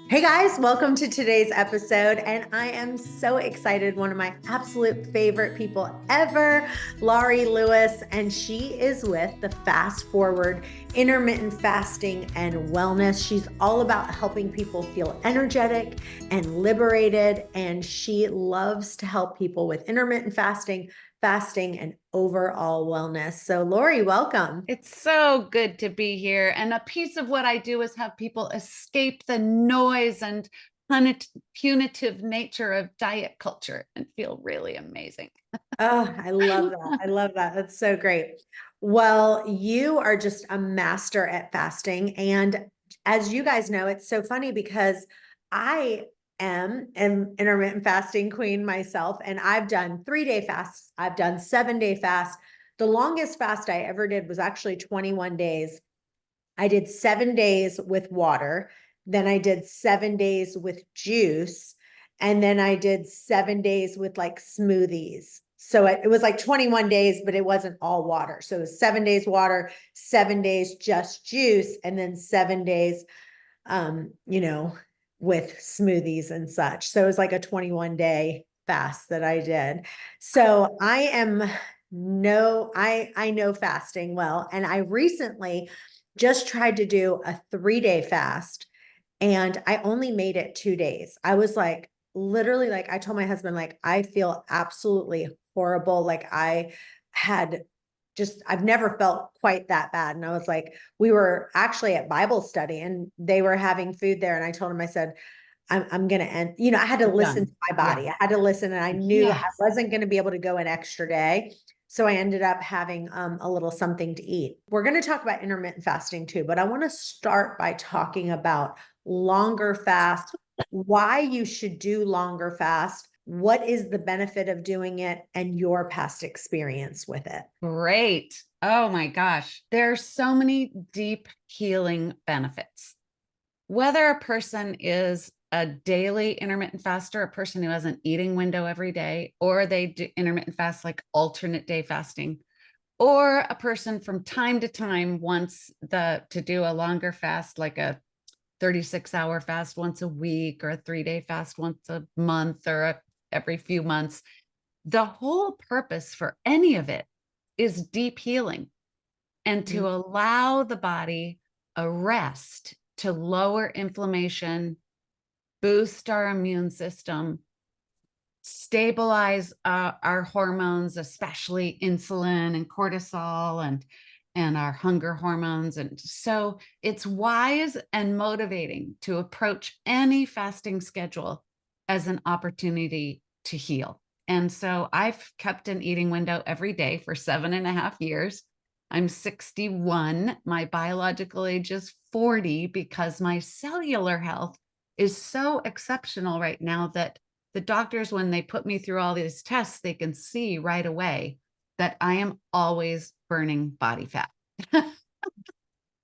Hey guys, welcome to today's episode. And I am so excited. One of my absolute favorite people ever, Laurie Lewis, and she is with the Fast Forward Intermittent Fasting and Wellness. She's all about helping people feel energetic and liberated. And she loves to help people with intermittent fasting, and overall wellness. So, Laurie, welcome. It's so good to be here. And a piece of what I do is have people escape the noise and punitive nature of diet culture and feel really amazing. Oh, I love that. I love that. That's so great. Well, you are just a master at fasting. And as you guys know, it's so funny because I am an intermittent fasting queen myself, and I've done 3-day fasts, I've done 7-day fast. The longest fast I ever did was actually 21 days. I did 7 days with water, then I did 7 days with juice, and then I did 7 days with like smoothies. So it was like 21 days, but it wasn't all water. So it was 7 days water, 7 days just juice, and then 7 days, um, you know, with smoothies and such. So it was like a 21-day fast that I did. So I am no, I know fasting well. And I recently just tried to do a 3-day fast and I only made it 2 days. I was like, literally, like, I told my husband, like, I feel absolutely horrible. Like, had I've never felt quite that bad. And I was like, we were actually at Bible study and they were having food there. And I told him, I said, I'm going to end, I had to I'm listen done. to my Yeah. body. I had to listen and I knew I Yes. wasn't going to be able to go an extra day. So I ended up having a little something to eat. We're going to talk about intermittent fasting too, but I want to start by talking about longer fast, why you should do longer fast, what is the benefit of doing it, and your past experience with it. Great. Oh my gosh. There are so many deep healing benefits. Whether a person is a daily intermittent faster, a person who has an eating window every day, or they do intermittent fast like alternate day fasting, or a person from time to time wants to do a longer fast like a 36-hour fast once a week or a 3-day fast once a month or every few months. The whole purpose for any of it is deep healing and to allow the body a rest to lower inflammation, boost our immune system, stabilize our hormones, especially insulin and cortisol and our hunger hormones. And so it's wise and motivating to approach any fasting schedule as an opportunity to heal. And so I've kept an eating window every day for 7.5 years. I'm 61. My biological age is 40 because my cellular health is so exceptional right now that the doctors, when they put me through all these tests, they can see right away that I am always burning body fat.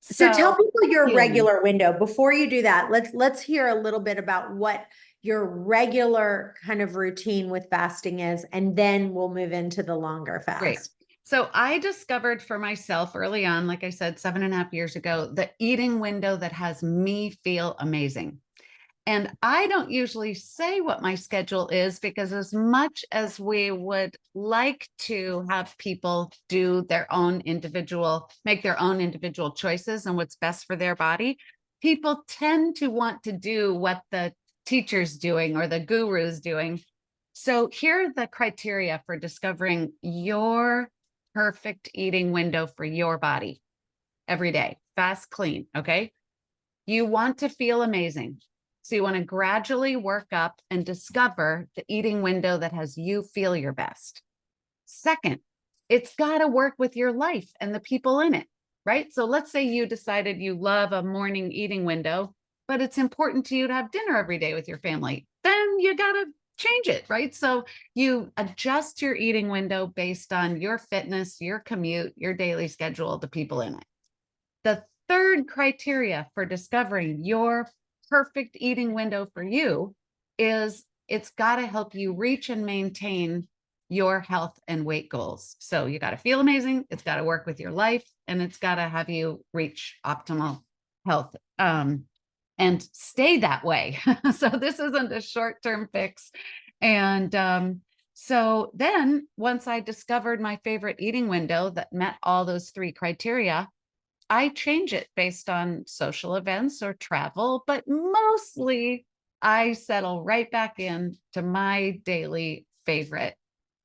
So tell So people your healing. regular window. Before you do that, let's hear a little bit about what your regular kind of routine with fasting is, and then we'll move into the longer Great. fast. So I discovered for myself early on, like I said, 7.5 years ago, the eating window that has me feel amazing. And I don't usually say what my schedule is because, as much as we would like to have people do their own individual, make their own individual choices and what's best for their body, people tend to want to do what the teacher's doing or the guru's doing. So, here are the criteria for discovering your perfect eating window for your body every day. Fast, clean. Okay. You want to feel amazing. So you want to gradually work up and discover the eating window that has you feel your best. Second, it's got to work with your life and the people in it, right? So let's say you decided you love a morning eating window, but it's important to you to have dinner every day with your family. Then you got to change it, right? So you adjust your eating window based on your fitness, your commute, your daily schedule, the people in it. The third criteria for discovering your perfect eating window for you is it's got to help you reach and maintain your health and weight goals. So you got to feel amazing, it's got to work with your life, and it's got to have you reach optimal health. and stay that way. So this isn't a short-term fix. And so then once I discovered my favorite eating window that met all those three criteria, I change it based on social events or travel, but mostly I settle right back in to my daily favorite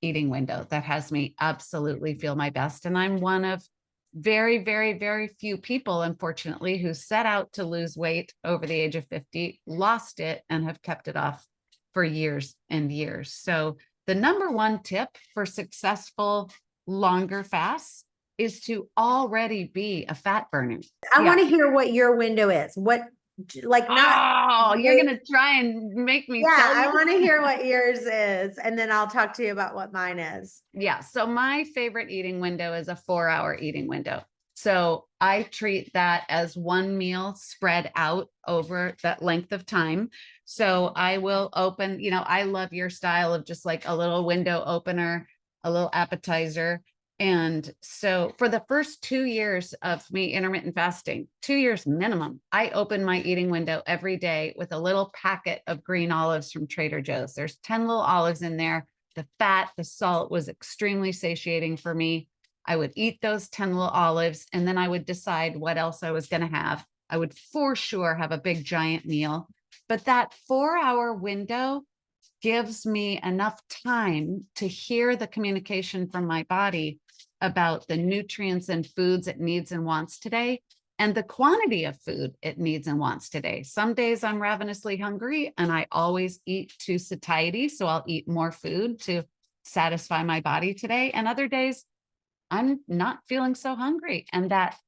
eating window that has me absolutely feel my best. And I'm one of very, very, very few people, unfortunately, who set out to lose weight over the age of 50, lost it, and have kept it off for years and years. So the number one tip for successful longer fasts is to already be a fat burner. I Yeah. want to hear what your window is. What, like, not, Oh, you're going to try and make me yeah, tell I you? want to hear what yours is, and then I'll talk to you about what mine is. Yeah. So my favorite eating window is a 4-hour eating window. So I treat that as one meal spread out over that length of time. So I will open, I love your style of just like a little window opener, a little appetizer. And so for the first 2 years of me intermittent fasting, 2 years minimum, I open my eating window every day with a little packet of green olives from Trader Joe's. There's 10 little olives in there. The fat, the salt was extremely satiating for me. I would eat those 10 little olives, and then I would decide what else I was going to have. I would for sure have a big giant meal, but that 4-hour window gives me enough time to hear the communication from my body about the nutrients and foods it needs and wants today, and the quantity of food it needs and wants today. Some days I'm ravenously hungry and I always eat to satiety. So I'll eat more food to satisfy my body today. And other days I'm not feeling so hungry. And that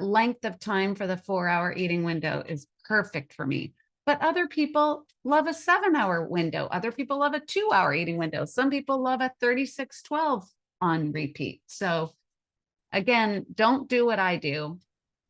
length of time for the 4-hour eating window is perfect for me. But other people love a 7-hour window. Other people love a 2-hour eating window. Some people love a 36-12 on repeat. So again, don't do what I do.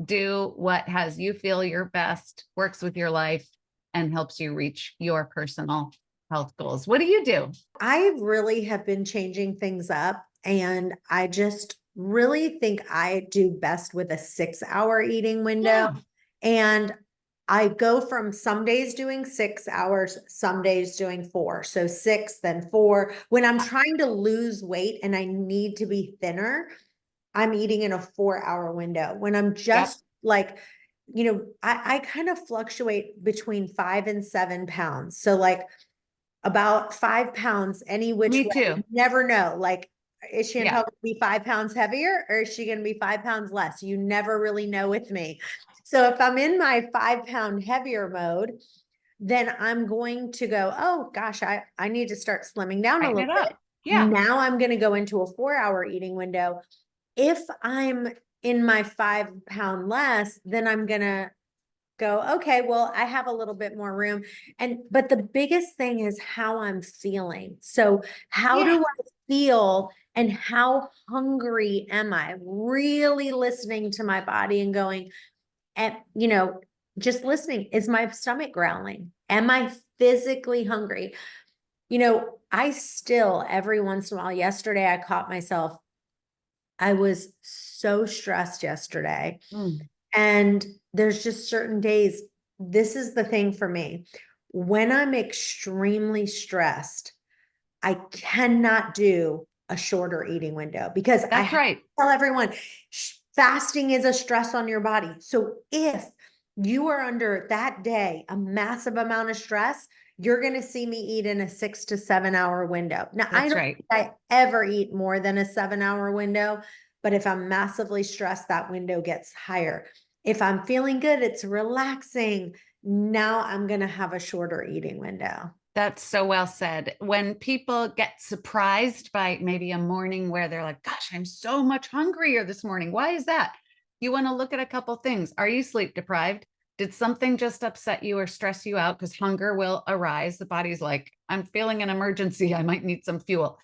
Do what has you feel your best, works with your life, and helps you reach your personal health goals. What do you do? I really have been changing things up, and I just really think I do best with a 6-hour eating window. Yeah. And I go from some days doing 6 hours, some days doing 4. So 6, then 4. When I'm trying to lose weight and I need to be thinner, I'm eating in a 4-hour window. When I'm Yep. just like, I kind of fluctuate between 5 and 7 pounds. So like about 5 pounds any which Me way. too. You never know. Like, is Chantel Yeah. going to be 5 pounds heavier, or is she going to be 5 pounds less? You never really know with me. So if I'm in my 5-pound heavier mode, then I'm going to go, oh gosh, I need to start slimming down a Tighten little it bit. up. Yeah. Now I'm going to go into a 4-hour eating window. If I'm in my 5-pound less, then I'm going to go, okay, well, I have a little bit more room. But the biggest thing is how I'm feeling. So how Yeah. do I feel, and how hungry am I? Really listening to my body and going, and just listening. Is my stomach growling? Am I physically hungry? I still, every once in a while, yesterday I caught myself. I was so stressed yesterday. Mm. And there's just certain days. This is the thing for me. When I'm extremely stressed, I cannot do a shorter eating window, because I That's have to right. tell everyone fasting is a stress on your body. So if you are under that day a massive amount of stress, you're going to see me eat in a 6 to 7 hour window. Now, I That's don't right. think I ever eat more than a 7-hour window, but if I'm massively stressed, that window gets higher. If I'm feeling good, it's relaxing. Now I'm going to have a shorter eating window. That's so well said. When people get surprised by maybe a morning where they're like, gosh, I'm so much hungrier this morning. Why is that? You want to look at a couple things. Are you sleep deprived? Did something just upset you or stress you out? Because hunger will arise. The body's like, I'm feeling an emergency. I might need some fuel.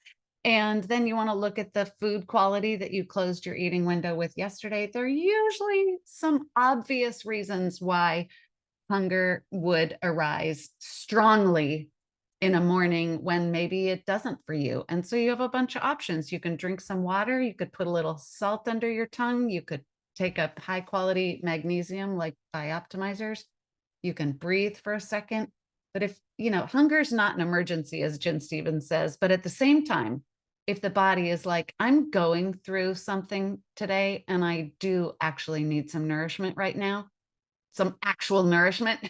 And then you want to look at the food quality that you closed your eating window with yesterday. There are usually some obvious reasons why hunger would arise strongly in a morning when maybe it doesn't for you. And so you have a bunch of options. You can drink some water. You could put a little salt under your tongue. You could take a high quality magnesium like Bioptimizers. You can breathe for a second. But if, hunger is not an emergency, as Jen Stevens says, but at the same time, if the body is like, I'm going through something today and I do actually need some nourishment right now, some actual nourishment,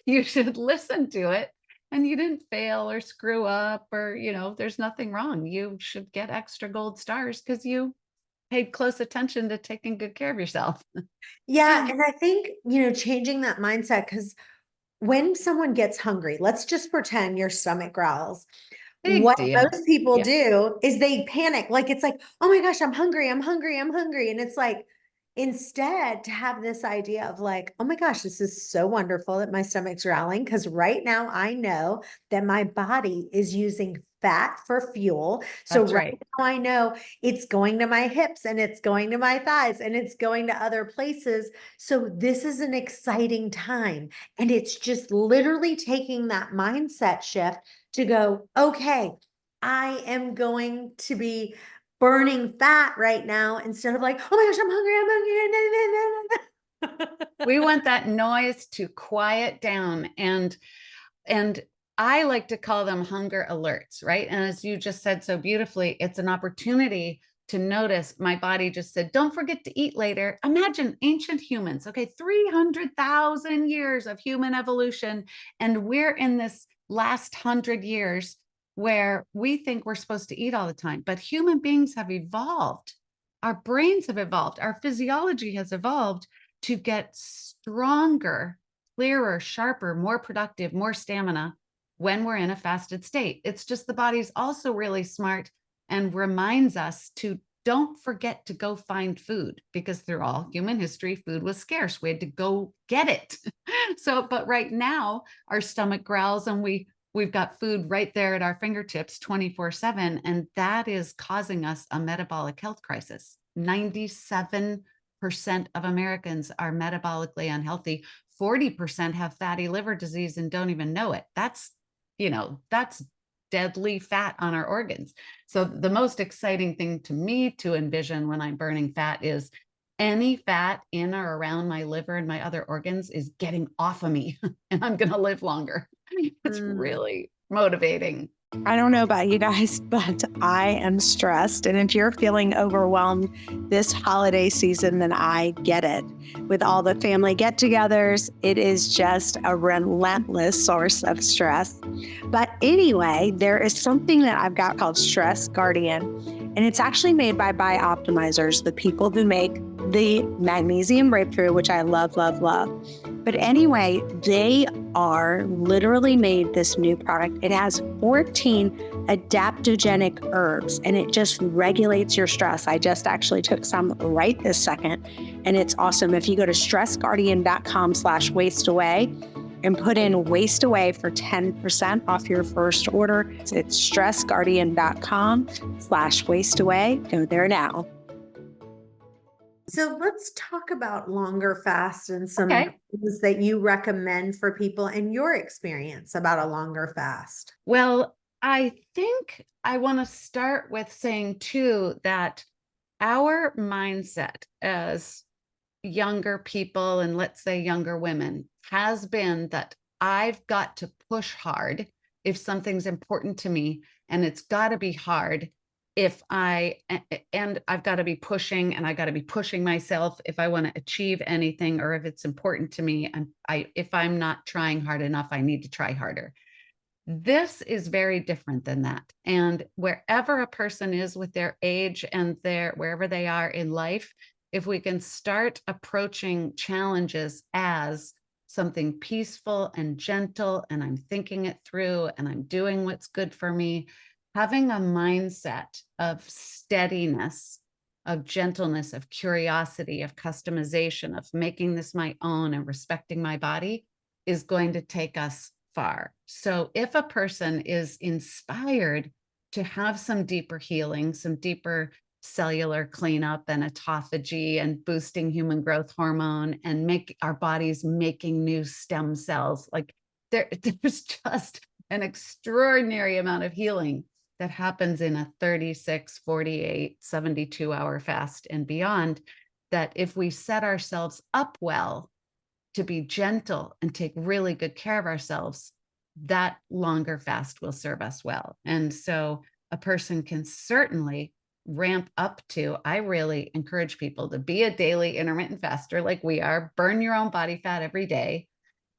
you should listen to it. And you didn't fail or screw up or, there's nothing wrong. You should get extra gold stars because you paid close attention to taking good care of yourself. Yeah. And I think, changing that mindset, because when someone gets hungry, let's just pretend your stomach growls. Big What deal. most people Yeah, do is they panic. Like it's like, oh my gosh, I'm hungry, I'm hungry, I'm hungry. And it's like, instead to have this idea of like, oh my gosh, this is so wonderful that my stomach's growling. Because right now I know that my body is using fat for fuel. So that's right right. now I know it's going to my hips and it's going to my thighs and it's going to other places. So this is an exciting time. And it's just literally taking that mindset shift to go, okay, I am going to be burning fat right now instead of like, oh my gosh, I'm hungry, I'm hungry. We want that noise to quiet down, and I like to call them hunger alerts, right? And as you just said so beautifully, it's an opportunity to notice my body just said, don't forget to eat later. Imagine ancient humans, okay, 300,000 years of human evolution. And we're in this last 100 years where we think we're supposed to eat all the time. But human beings have evolved. Our brains have evolved. Our physiology has evolved to get stronger, clearer, sharper, more productive, more stamina when we're in a fasted state. It's just the body's also really smart and reminds us to don't forget to go find food, because through all human history, food was scarce. We had to go get it. But right now, our stomach growls and we've got food right there at our fingertips 24/7. And that is causing us a metabolic health crisis. 97% of Americans are metabolically unhealthy. 40% have fatty liver disease and don't even know it. That's deadly fat on our organs. So the most exciting thing to me to envision when I'm burning fat is any fat in or around my liver and my other organs is getting off of me and I'm going to live longer. It's Mm. really motivating. I don't know about you guys, but I am stressed. And if you're feeling overwhelmed this holiday season, then I get it. With all the family get togethers, it is just a relentless source of stress. But anyway, there is something that I've got called Stress Guardian, and it's actually made by Bioptimizers, the people who make the magnesium breakthrough, which I love, love, love. But anyway, they are literally made this new product. It has 14 adaptogenic herbs and it just regulates your stress. I just actually took some right this second and it's awesome. If you go to stressguardian.com/wasteaway and put in waste away for 10% off your first order, it's stressguardian.com/wasteaway. Go there now. So let's talk about longer fasts and some Okay. things that you recommend for people and your experience about a longer fast. Well, I think I want to start with saying too that our mindset as younger people, and let's say younger women, has been that I've got to push hard if something's important to me, and it's got to be hard if and I've got to be pushing, and I got to be pushing myself if I want to achieve anything, or if it's important to me. And if I'm not trying hard enough, I need to try harder. This is very different than that. And wherever a person is with their age and wherever they are in life, if we can start approaching challenges as something peaceful and gentle, and I'm thinking it through and I'm doing what's good for me, having a mindset of steadiness, of gentleness, of curiosity, of customization, of making this my own and respecting my body is going to take us far. So if a person is inspired to have some deeper healing, some deeper cellular cleanup and autophagy and boosting human growth hormone and make our bodies making new stem cells, like there's just an extraordinary amount of healing that happens in a 36, 48, 72-hour fast and beyond, that if we set ourselves up well to be gentle and take really good care of ourselves, that longer fast will serve us well. And so a person can certainly ramp up to, I really encourage people to be a daily intermittent faster like we are, burn your own body fat every day,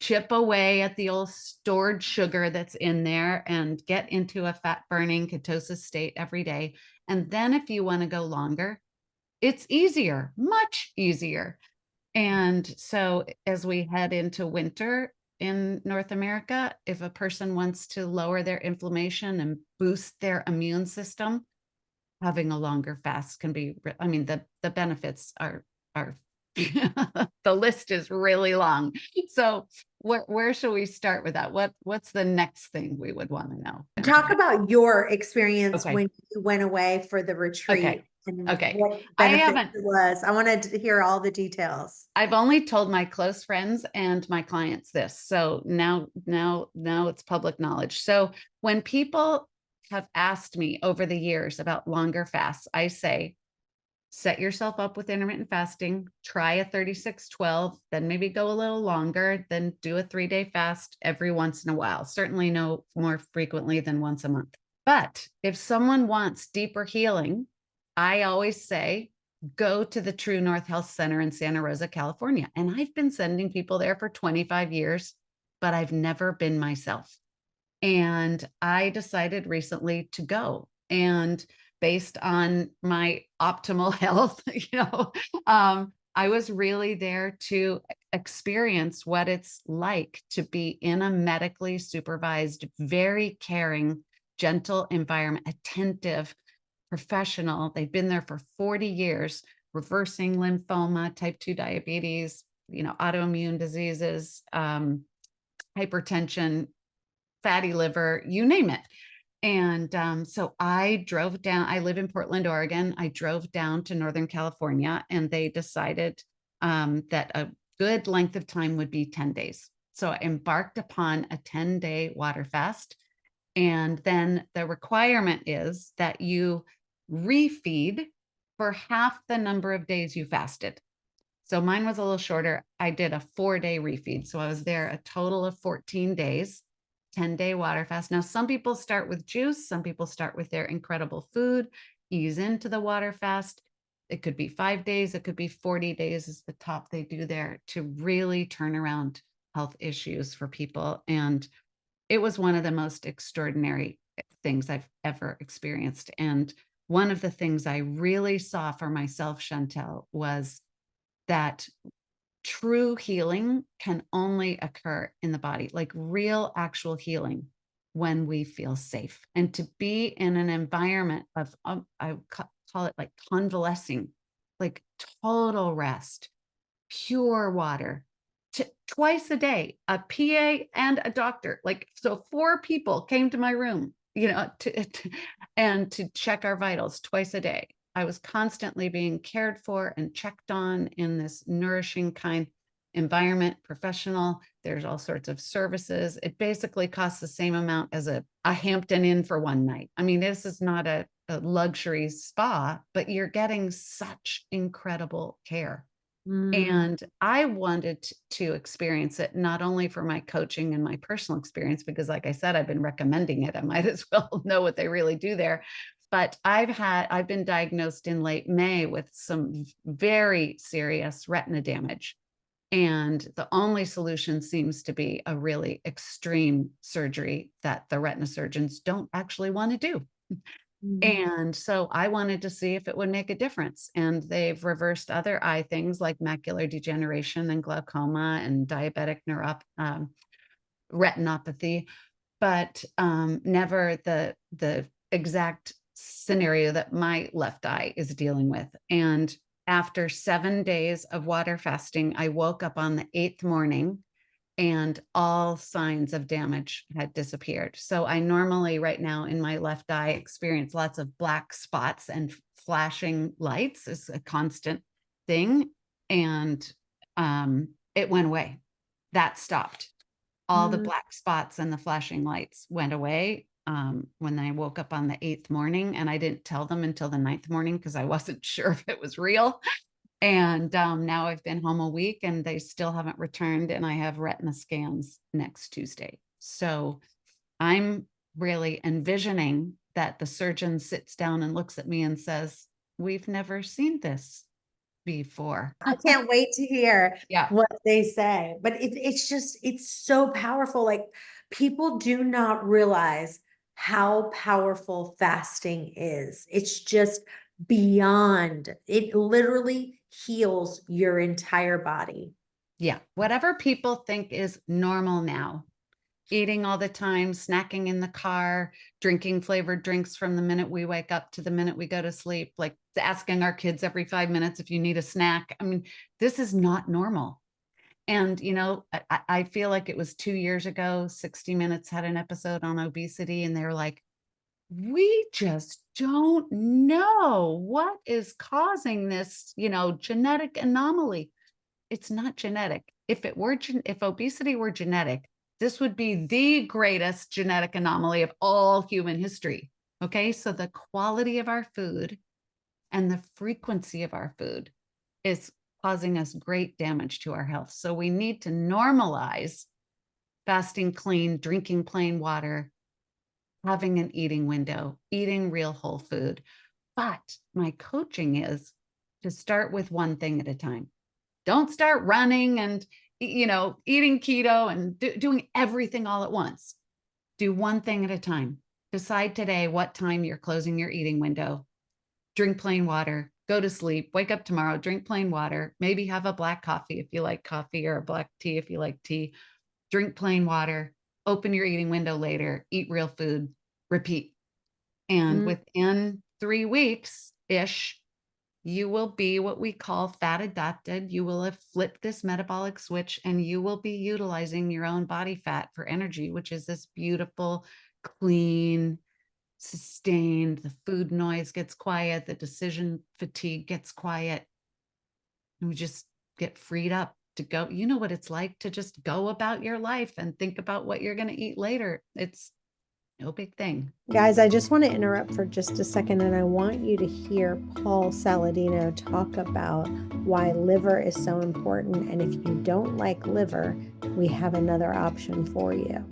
chip away at the old stored sugar that's in there and get into a fat burning ketosis state every day. And then if you want to go longer, it's easier, much easier. And so as we head into winter in North America, if a person wants to lower their inflammation and boost their immune system, having a longer fast can be, I mean, the benefits are the list is really long. So where should we start with that? What's the next thing we would want to know? Talk about your experience Okay. when you went away for the retreat. Okay. And Okay. what I benefits haven't- it was. I wanted to hear all the details. I've only told my close friends and my clients this. So now it's public knowledge. So when people have asked me over the years about longer fasts, I say, set yourself up with intermittent fasting, try a 36-12, then maybe go a little longer, then do a 3-day fast every once in a while. Certainly no more frequently than once a month. But if someone wants deeper healing, I always say, go to the True North Health Center in Santa Rosa, California. And I've been sending people there for 25 years, but I've never been myself. And I decided recently to go. And based on my optimal health, I was really there to experience what it's like to be in a medically supervised, very caring, gentle environment, attentive, professional. They've been there for 40 years, reversing lymphoma, type 2 diabetes, autoimmune diseases, hypertension, fatty liver, you name it. And so I drove down, I live in Portland, Oregon. I drove down to Northern California, and they decided that a good length of time would be 10 days. So I embarked upon a 10-day water fast. And then the requirement is that you refeed for half the number of days you fasted. So mine was a little shorter. I did a 4-day refeed. So I was there a total of 14 days, 10-day water fast. Now, some people start with juice. Some people start with their incredible food, ease into the water fast. It could be 5 days. It could be 40 days is the top they do there to really turn around health issues for people. And it was one of the most extraordinary things I've ever experienced. And one of the things I really saw for myself, Chantel, was that true healing can only occur in the body, like real actual healing, when we feel safe. And to be in an environment of, I call it like convalescing, like total rest, pure water, twice a day, a PA and a doctor. So 4 people came to my room, to check our vitals twice a day. I was constantly being cared for and checked on in this nourishing kind environment, professional. There's all sorts of services. It basically costs the same amount as a Hampton Inn for one night. I mean, this is not a luxury spa, but you're getting such incredible care. And I wanted to experience it not only for my coaching and my personal experience, because like I said, I've been recommending it. I might as well know what they really do there. But I've been diagnosed in late May with some very serious retina damage. And the only solution seems to be a really extreme surgery that the retina surgeons don't actually want to do. And so I wanted to see if it would make a difference. And they've reversed other eye things like macular degeneration and glaucoma and diabetic retinopathy, but never the exact scenario that my left eye is dealing with. And after 7 days of water fasting, I woke up on the 8th morning and all signs of damage had disappeared. So I normally right now in my left eye experience lots of black spots and flashing lights is a constant thing. And it went away. That stopped. All the black spots and the flashing lights went away when I woke up on the 8th morning, and I didn't tell them until the 9th morning because I wasn't sure if it was real. And now I've been home a week and they still haven't returned, and I have retina scans next Tuesday. So I'm really envisioning that the surgeon sits down and looks at me and says, "We've never seen this before." I can't wait to hear Yeah. what they say. But it's just, it's so powerful. Like, people do not realize how powerful fasting is. It's just beyond, it literally heals your entire body. Yeah. Whatever people think is normal now, eating all the time, snacking in the car, drinking flavored drinks from the minute we wake up to the minute we go to sleep, like asking our kids every 5 minutes if you need a snack. I mean, this is not normal. And, I feel like it was 2 years ago, 60 Minutes had an episode on obesity, and they were like, we just don't know what is causing this, genetic anomaly. It's not genetic. If obesity were genetic, this would be the greatest genetic anomaly of all human history. Okay. So the quality of our food and the frequency of our food is causing us great damage to our health. So we need to normalize fasting clean, drinking plain water, having an eating window, eating real whole food. But my coaching is to start with one thing at a time. Don't start running and, eating keto and doing everything all at once. Do one thing at a time. Decide today what time you're closing your eating window. Drink plain water, go to sleep, wake up tomorrow, drink plain water, maybe have a black coffee if you like coffee, or a black tea if you like tea. Drink plain water, open your eating window later, eat real food, repeat. And within 3 weeks-ish, you will be what we call fat adapted. You will have flipped this metabolic switch, and you will be utilizing your own body fat for energy, which is this beautiful, clean, sustained. The food noise gets quiet. The decision fatigue gets quiet. And we just get freed up to go. You know what it's like to just go about your life and think about what you're going to eat later. It's no big thing. Guys, I just want to interrupt for just a second, and I want you to hear Paul Saladino talk about why liver is so important. And if you don't like liver, we have another option for you.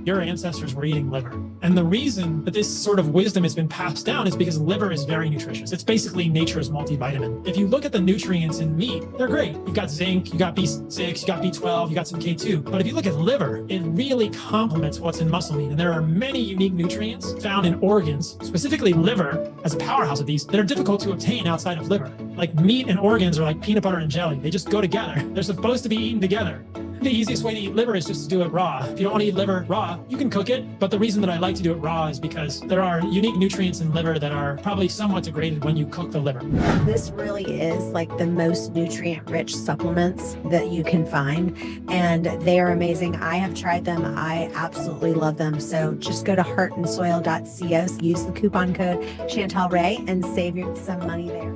Your ancestors were eating liver. And the reason that this sort of wisdom has been passed down is because liver is very nutritious. It's basically nature's multivitamin. If you look at the nutrients in meat, they're great. You've got zinc, you got B6, you got B12, you got some K2. But if you look at liver, it really complements what's in muscle meat. And there are many unique nutrients found in organs, specifically liver as a powerhouse of these, that are difficult to obtain outside of liver. Like meat and organs are like peanut butter and jelly. They just go together. They're supposed to be eaten together. The easiest way to eat liver is just to do it raw. If you don't want to eat liver raw, you can cook it. But the reason that I like to do it raw is because there are unique nutrients in liver that are probably somewhat degraded when you cook the liver. This really is like the most nutrient-rich supplements that you can find, and they are amazing. I have tried them. I absolutely love them. So just go to heartandsoil.co, use the coupon code Chantel Ray, and save you some money there.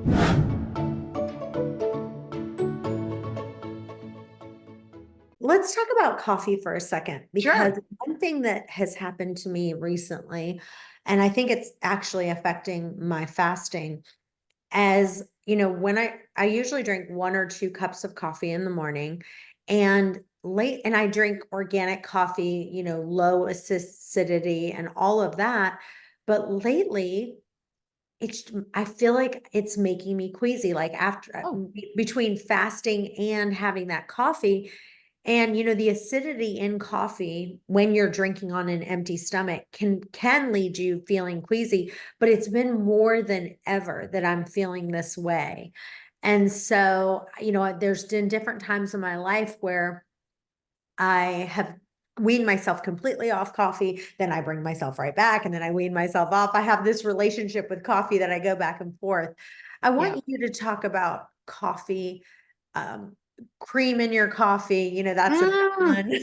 Let's talk about coffee for a second, because one thing that has happened to me recently, and I think it's actually affecting my fasting, as when I usually drink 1 or 2 cups of coffee in the morning, and I drink organic coffee, low acidity and all of that. But lately, I feel like it's making me queasy, like after between fasting and having that coffee. And the acidity in coffee when you're drinking on an empty stomach can lead you feeling queasy, but it's been more than ever that I'm feeling this way. And so, there's been different times in my life where I have weaned myself completely off coffee, then I bring myself right back, and then I wean myself off. I have this relationship with coffee that I go back and forth. I want you to talk about coffee, cream in your coffee, that's a big one.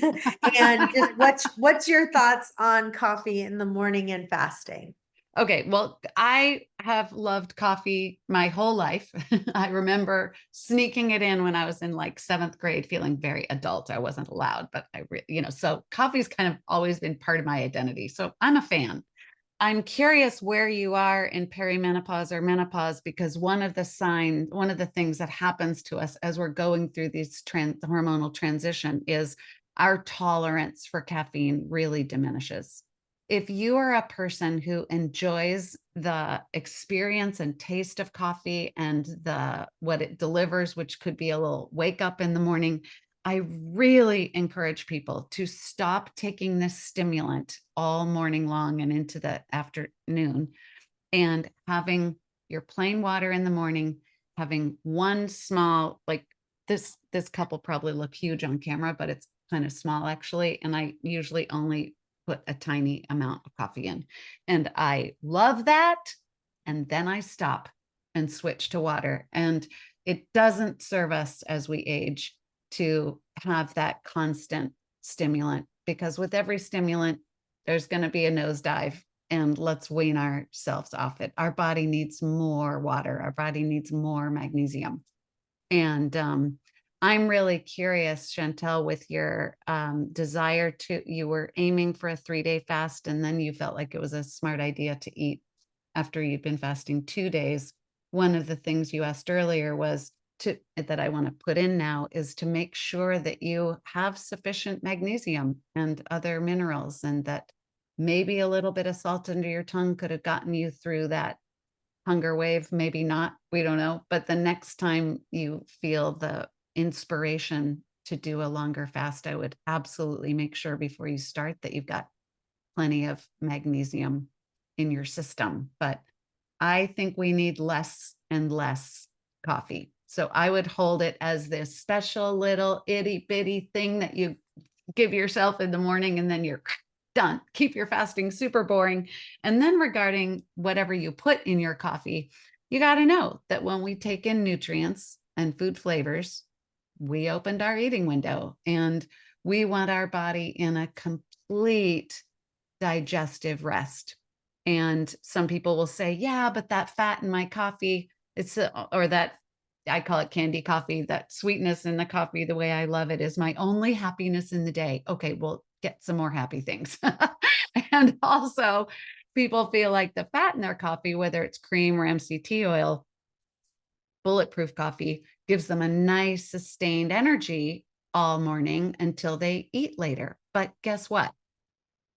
And just what's your thoughts on coffee in the morning and fasting? Okay, well, I have loved coffee my whole life. I remember sneaking it in when I was in like 7th grade, feeling very adult. I wasn't allowed, but so coffee's kind of always been part of my identity. So I'm a fan. I'm curious where you are in perimenopause or menopause, because one of the things that happens to us as we're going through these hormonal transition is our tolerance for caffeine really diminishes. If you are a person who enjoys the experience and taste of coffee and what it delivers, which could be a little wake up in the morning, I really encourage people to stop taking this stimulant all morning long and into the afternoon, and having your plain water in the morning, having one small, like this cup will probably look huge on camera, but it's kind of small actually. And I usually only put a tiny amount of coffee in. And I love that. And then I stop and switch to water. And it doesn't serve us as we age to have that constant stimulant, because with every stimulant, there's going to be a nosedive, and let's wean ourselves off it. Our body needs more water. Our body needs more magnesium. And I'm really curious, Chantel, with your desire you were aiming for a 3-day fast, and then you felt like it was a smart idea to eat after you've been fasting 2 days. One of the things you asked earlier was that I want to put in now is to make sure that you have sufficient magnesium and other minerals, and that maybe a little bit of salt under your tongue could have gotten you through that hunger wave. Maybe not, we don't know. But the next time you feel the inspiration to do a longer fast, I would absolutely make sure before you start that you've got plenty of magnesium in your system. But I think we need less and less coffee. So I would hold it as this special little itty bitty thing that you give yourself in the morning, and then you're done. Keep your fasting super boring. And then regarding whatever you put in your coffee, you got to know that when we take in nutrients and food flavors, we opened our eating window, and we want our body in a complete digestive rest. And some people will say, yeah, but that fat in my coffee, or that, I call it candy coffee, that sweetness in the coffee, the way I love it, is my only happiness in the day. Okay, well, get some more happy things. And also, people feel like the fat in their coffee, whether it's cream or MCT oil, bulletproof coffee, gives them a nice sustained energy all morning until they eat later. But guess what?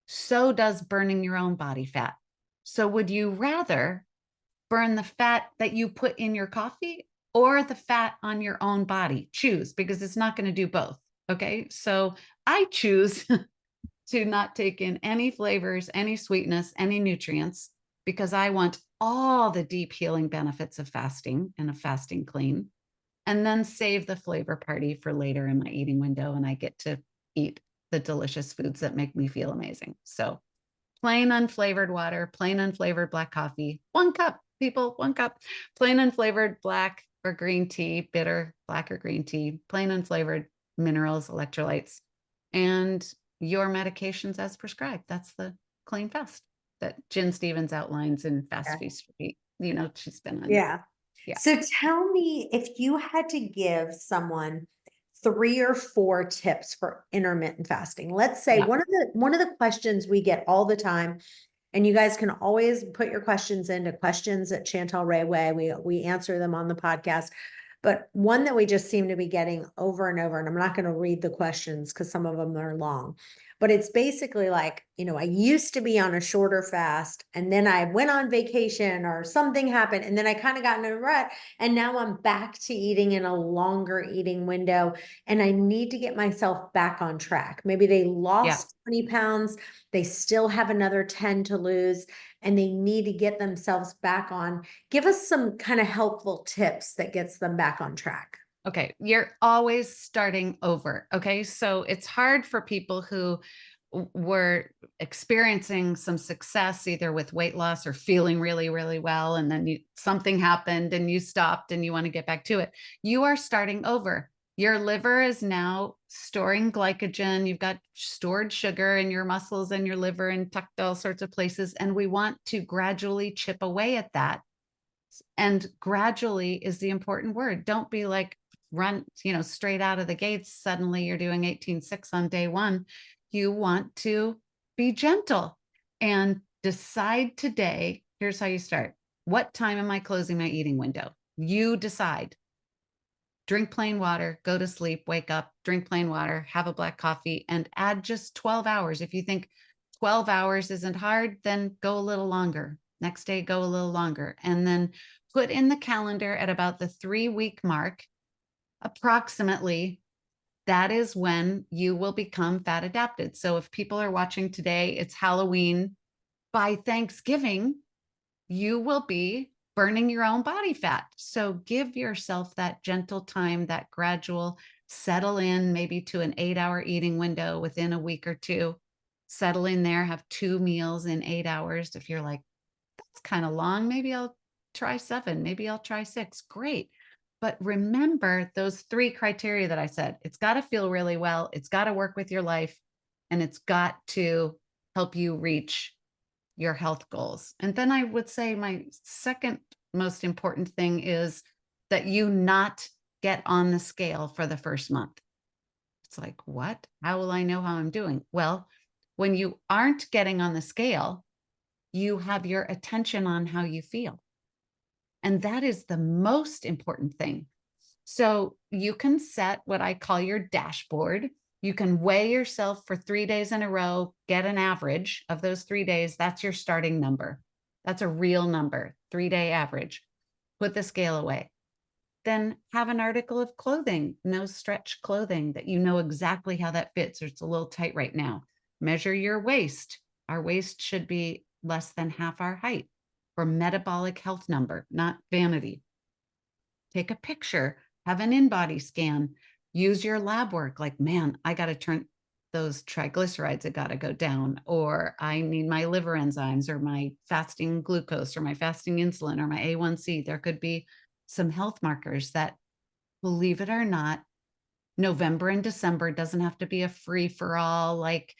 So does burning your own body fat. So would you rather burn the fat that you put in your coffee or the fat on your own body? Choose, because it's not going to do both. Okay. So I choose to not take in any flavors, any sweetness, any nutrients, because I want all the deep healing benefits of fasting and of fasting clean, and then save the flavor party for later in my eating window. And I get to eat the delicious foods that make me feel amazing. So plain unflavored water, plain unflavored black coffee, 1 cup, people, 1 cup, plain unflavored black or green tea, bitter black or green tea, plain unflavored minerals, electrolytes, and your medications as prescribed. That's the clean fast that Jen Stevens outlines in Fast Feast Repeat. You know, she's been on. Yeah. Yeah. So tell me, if you had to give someone 3 or 4 tips for intermittent fasting, let's say Yeah. one of the questions we get all the time, and you guys can always put your questions into questions@ChantelRayway. We answer them on the podcast. But one that we just seem to be getting over and over, and I'm not going to read the questions because some of them are long, but it's basically like, I used to be on a shorter fast, and then I went on vacation or something happened, and then I kind of got in a rut, and now I'm back to eating in a longer eating window, and I need to get myself back on track. Maybe they lost 20 pounds, they still have another 10 to lose, and they need to get themselves back on. Give us some kind of helpful tips that gets them back on track. Okay. You're always starting over. Okay. So it's hard for people who were experiencing some success, either with weight loss or feeling really, really well. And then something happened and you stopped and you want to get back to it. You are starting over. Your liver is now storing glycogen. You've got stored sugar in your muscles and your liver and tucked all sorts of places. And we want to gradually chip away at that. And gradually is the important word. Don't be like run, straight out of the gates. Suddenly you're doing 18.6 on day 1. You want to be gentle. And decide today. Here's how you start. What time am I closing my eating window? You decide. Drink plain water, go to sleep, wake up, drink plain water, have a black coffee, and add just 12 hours. If you think 12 hours isn't hard, then go a little longer. Next day, go a little longer. And then put in the calendar at about the 3-week mark, approximately. That is when you will become fat adapted. So if people are watching today, it's Halloween. By Thanksgiving, you will be burning your own body fat. So give yourself that gentle time, that gradual settle in, maybe to an 8-hour eating window within a week or two. Settle in there, have 2 meals in 8 hours. If you're like, that's kind of long, maybe I'll try 7, maybe I'll try 6. Great. But remember those 3 criteria that I said. It's got to feel really well. It's got to work with your life, and it's got to help you reach your health goals. And then I would say my second most important thing is that you not get on the scale for the first month. It's like, what? How will I know how I'm doing? Well, when you aren't getting on the scale, you have your attention on how you feel. And that is the most important thing. So you can set what I call your dashboard. You can weigh yourself for 3 days in a row, get an average of those 3 days. That's your starting number. That's a real number, 3-day average. Put the scale away. Then have an article of clothing, no stretch clothing that you know exactly how that fits, or it's a little tight right now. Measure your waist. Our waist should be less than half our height for metabolic health number, not vanity. Take a picture, have an in-body scan, use your lab work. Like, man, I got to turn those triglycerides, have got to go down, or I need my liver enzymes, or my fasting glucose, or my fasting insulin, or my A1C. There could be some health markers that, believe it or not, November and December doesn't have to be a free for all. Like,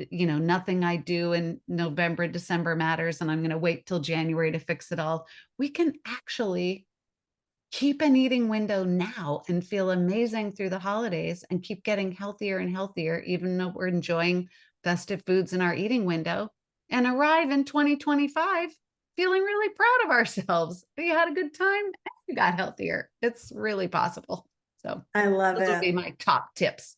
nothing I do in November, December matters, and I'm going to wait till January to fix it all. We can actually keep an eating window now and feel amazing through the holidays and keep getting healthier and healthier, even though we're enjoying festive foods in our eating window, and arrive in 2025 feeling really proud of ourselves. We had a good time and we got healthier. It's really possible. So I love those would be it. my top tips.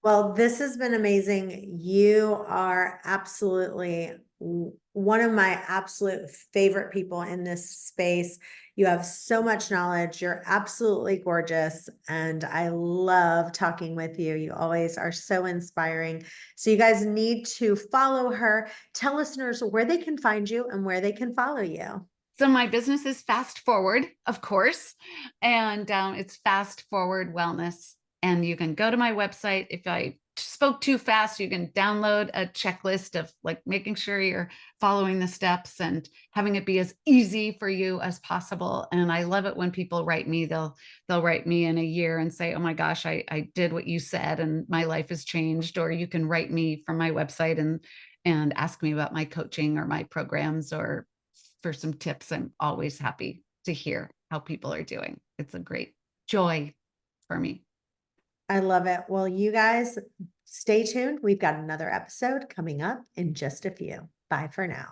Well, this has been amazing. You are absolutely one of my absolute favorite people in this space. You have so much knowledge. You're absolutely gorgeous. And I love talking with you. You always are so inspiring. So you guys need to follow her. Tell listeners where they can find you and where they can follow you. So my business is Fast Forward, of course, and it's Fast Forward Wellness. And you can go to my website. If I spoke too fast, you can download a checklist of like making sure you're following the steps and having it be as easy for you as possible. And I love it when people write me. They'll write me in a year and say, oh my gosh, I did what you said and my life has changed. Or you can write me from my website and ask me about my coaching or my programs, or for some tips. I'm always happy to hear how people are doing. It's a great joy for me. I love it. Well, you guys stay tuned. We've got another episode coming up in just a few. Bye for now.